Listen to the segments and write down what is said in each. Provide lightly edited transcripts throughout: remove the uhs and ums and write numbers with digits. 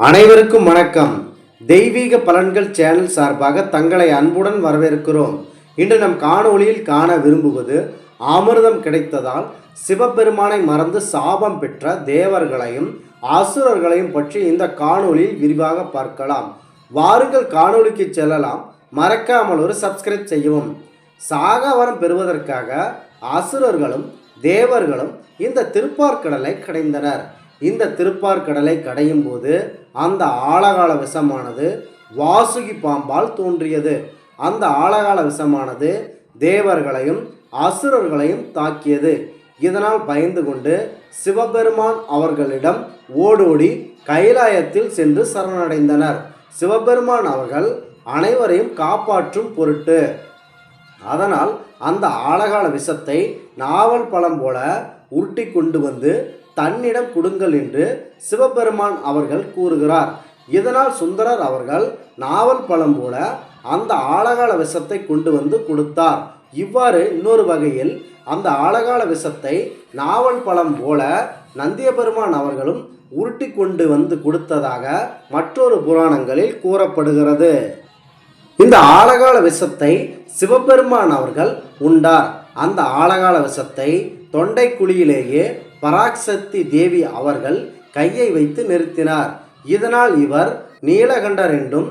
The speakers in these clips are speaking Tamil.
அனைவருக்கும் வணக்கம். தெய்வீக பலன்கள் சேனல் சார்பாக தங்களை அன்புடன் வரவேற்கிறோம். இன்று நம் காணொளியில் காண விரும்புவது அமிர்தம் கிடைத்ததால் சிவபெருமானை மறந்து சாபம் பெற்ற தேவர்களையும் அசுரர்களையும் பற்றி இந்த காணொளியில் விரிவாக பார்க்கலாம். வாருங்கள் காணொளிக்கு செல்லலாம். மறக்காமல் ஒரு சப்ஸ்கிரைப் செய்யவும். சாகாவரம் பெறுவதற்காக அசுரர்களும் தேவர்களும் இந்த திருப்பார்கடலை கடைந்தனர். இந்த திருப்பார்கடலை கடையும் போது அந்த ஆழகால விஷமானது வாசுகி பாம்பால் தோன்றியது. அந்த ஆழகால விஷமானது தேவர்களையும் அசுரர்களையும் தாக்கியது. இதனால் பயந்து கொண்டு சிவபெருமான் அவர்களிடம் ஓடோடி கைலாயத்தில் சென்று சரணடைந்தனர். சிவபெருமான் அவர்கள் அனைவரையும் காப்பாற்றும் பொருட்டு அதனால் அந்த ஆழகால விஷத்தை நாவல் பழம் போல உருட்டி கொண்டு வந்து தன்னிடம் கொடுங்கள் என்று சிவபெருமான் அவர்கள் கூறுகிறார். இதனால் சுந்தரர் அவர்கள் நாவல் பழம் போல அந்த ஆழகால விஷத்தை கொண்டு வந்து கொடுத்தார். இவ்வாறு இன்னொரு வகையில் அந்த ஆழகால விஷத்தை நாவல் பழம் போல நந்தியபெருமான் அவர்களும் உருட்டி கொண்டு வந்து கொடுத்ததாக மற்றொரு புராணங்களில் கூறப்படுகிறது. இந்த ஆழகால விஷத்தை சிவபெருமான் அவர்கள் உண்டார். அந்த ஆழகால விஷத்தை தொண்டை குழியிலேயே பராசக்தி தேவி அவர்கள் கையை வைத்து நிறுத்தினார். இதனால் இவர் நீலகண்டர் என்றும்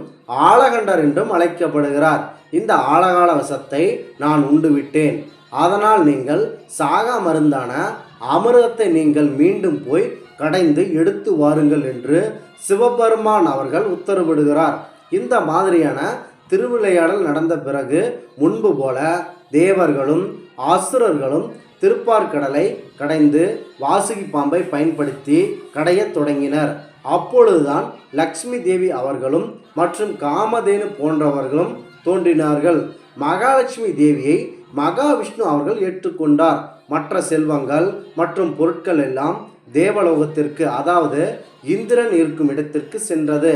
ஆழகண்டர் என்றும் அழைக்கப்படுகிறார். இந்த ஆழகால விஷத்தை நான் உண்டு விட்டேன், அதனால் நீங்கள் சாகா மருந்தான அமிர்தத்தை நீங்கள் மீண்டும் போய் கடைந்து எடுத்து வாருங்கள் என்று சிவபெருமான் அவர்கள் உத்தரவிடுகிறார். இந்த மாதிரியான திருவிளையாடல் நடந்த பிறகு முன்பு போல தேவர்களும் அசுரர்களும் திருப்பார்கடலை கடைந்து வாசுகி பாம்பை பயன்படுத்தி கடையத் தொடங்கினர். அப்பொழுதுதான் லக்ஷ்மி தேவி அவர்களும் மற்றும் காமதேனு போன்றவர்களும் தோன்றினார்கள். மகாலட்சுமி தேவியை மகாவிஷ்ணு அவர்கள் ஏற்றுக்கொண்டார். மற்ற செல்வங்கள் மற்றும் பொருட்கள் எல்லாம் தேவலோகத்திற்கு, அதாவது இந்திரன் இருக்கும் இடத்திற்கு சென்றது.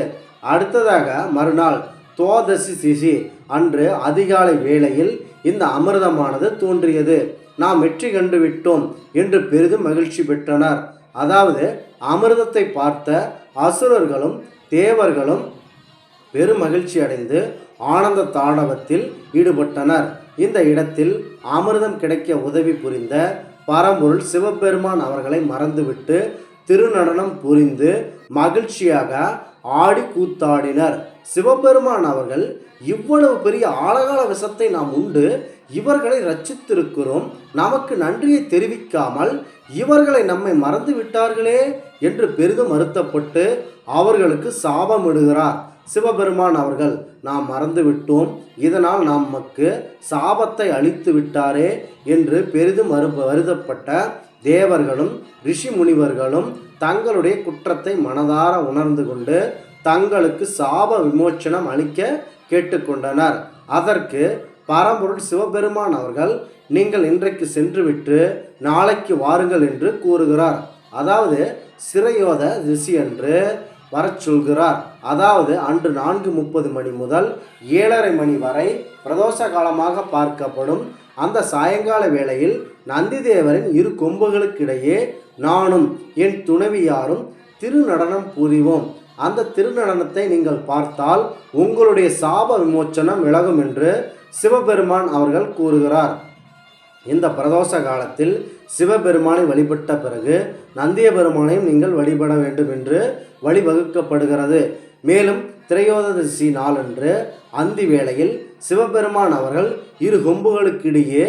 அடுத்ததாக மறுநாள் துவாதசி திதி அன்று அதிகாலை வேளையில் இந்த அமிர்தமானது தோன்றியது. நாம் வெற்றி கண்டு விட்டோம் என்று பெரிதும் மகிழ்ச்சி பெற்றனர். அதாவது அமிர்தத்தை பார்த்த அசுரர்களும் தேவர்களும் பெரும் மகிழ்ச்சி அடைந்து ஆனந்த தாண்டவத்தில் ஈடுபட்டனர். இந்த இடத்தில் அமிர்தம் கிடைக்க உதவி புரிந்த பரம்பொருள் சிவபெருமான் அவர்களை மறந்துவிட்டு திருநடனம் புரிந்து மகிழ்ச்சியாக ஆடி கூத்தாடினர். சிவபெருமான் அவர்கள் இவ்வளவு பெரிய ஆழகால விஷத்தை நாம் உண்டு இவர்களை ரட்சித்திருக்கிறோம், நமக்கு நன்றியை தெரிவிக்காமல் இவர்களை நம்மை மறந்து விட்டார்களே என்று பெரிதும் வருத்தப்பட்டு அவர்களுக்கு சாபமிடுகிறார். சிவபெருமான் அவர்கள் நாம் மறந்து விட்டோம், இதனால் நமக்கு சாபத்தை அளித்து விட்டாரே என்று பெரிதும் வருத்தப்பட்ட தேவர்களும் ரிஷி முனிவர்களும் தங்களுடைய குற்றத்தை மனதார உணர்ந்து கொண்டு தங்களுக்கு சாப விமோச்சனம் அளிக்க கேட்டுக்கொண்டனர். அதற்கு பரம்பொருள் சிவபெருமான் அவர்கள் நீங்கள் இன்றைக்கு சென்றுவிட்டு நாளைக்கு வாருங்கள் என்று கூறுகிறார். அதாவது சிறையோத ரிஷி என்று வரச் சொல்கிறார். அதாவது அன்று 4:30 மணி முதல் 7:30 மணி வரை பிரதோஷ காலமாக பார்க்கப்படும் அந்த சாயங்கால வேளையில் நந்திதேவரின் இரு கொம்புகளுக்கிடையே நானும் என் துணைவியாரும் திருநடனம் புரிவோம். அந்த திருநடனத்தை நீங்கள் பார்த்தால் உங்களுடைய சாப விமோச்சனம் விலகும் என்று சிவபெருமான் அவர்கள் கூறுகிறார். இந்த பிரதோஷ காலத்தில் சிவபெருமானை வழிபட்ட பிறகு நந்திய பெருமானையும் நீங்கள் வழிபட வேண்டும் என்று வழிவகுக்கப்படுகிறது. மேலும் திரையோதசி நாளன்று அந்தி வேளையில் சிவபெருமான் அவர்கள் இரு கொம்புகளுக்கிடையே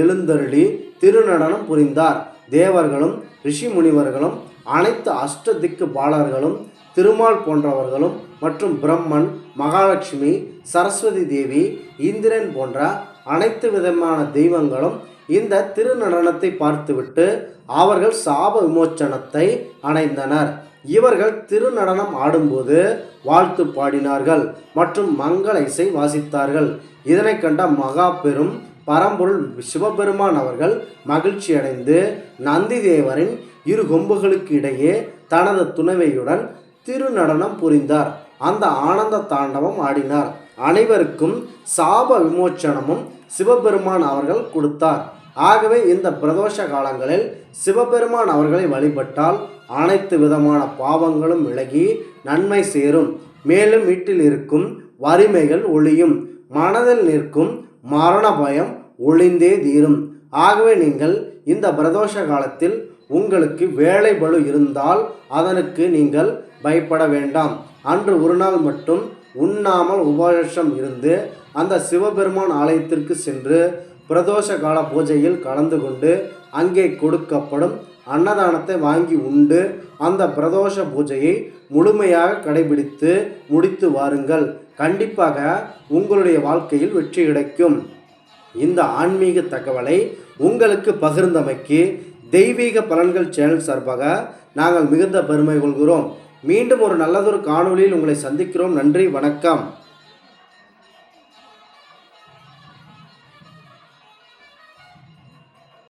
எழுந்தருளி திருநடனம் புரிந்தார். தேவர்களும் ரிஷி முனிவர்களும் அனைத்து அஷ்டதிக்கு பாலர்களும் திருமால் போன்றவர்களும் மற்றும் பிரம்மன், மகாலட்சுமி, சரஸ்வதி தேவி, இந்திரன் போன்ற அனைத்து விதமான தெய்வங்களும் இந்த திருநடனத்தை பார்த்துவிட்டு அவர்கள் சாப விமோச்சனத்தை அடைந்தனர். இவர்கள் திருநடனம் ஆடும்போது வாழ்த்து பாடினார்கள் மற்றும் மங்கள இசை வாசித்தார்கள். இதனை கண்ட மகா பெரும் பரம்பொருள் சிவபெருமான் அவர்கள் மகிழ்ச்சி அடைந்து நந்திதேவரின் இரு கொம்புகளுக்கு இடையே தனது துணைவையுடன் திருநடனம் புரிந்தார். அந்த ஆனந்த தாண்டவம் ஆடினார். அனைவருக்கும் சாப விமோச்சனமும் சிவபெருமான் அவர்கள் கொடுத்தார். ஆகவே இந்த பிரதோஷ காலங்களில் சிவபெருமான் அவர்களை வழிபட்டால் அனைத்து விதமான பாவங்களும் விலகி நன்மை சேரும். மேலும் வீட்டில் இருக்கும் வறுமைகள் ஒழியும். மனதில் நிற்கும் மரண பயம் ஒளிந்தே தீரும். ஆகவே நீங்கள் இந்த பிரதோஷ காலத்தில் உங்களுக்கு வேலை பளு இருந்தால் அதற்கு நீங்கள் பயப்பட வேண்டாம். அன்று ஒரு நாள் மட்டும் உண்ணாமல் உபவாசம் இருந்து அந்த சிவபெருமான் ஆலயத்திற்கு சென்று பிரதோஷ கால பூஜையில் கலந்து கொண்டு அங்கே கொடுக்கப்படும் அன்னதானத்தை வாங்கி உண்டு அந்த பிரதோஷ பூஜையை முழுமையாக கடைபிடித்து முடித்து வாருங்கள். கண்டிப்பாக உங்களுடைய வாழ்க்கையில் வெற்றி கிடைக்கும். இந்த ஆன்மீக தகவலை உங்களுக்கு பகிர்ந்தமைக்கு தெய்வீக பலன்கள் சேனல் சார்பாக நாங்கள் மிகுந்த பெருமை கொள்கிறோம். மீண்டும் ஒரு நல்லதொரு காணொளியில் உங்களை சந்திக்கிறோம். நன்றி, வணக்கம்.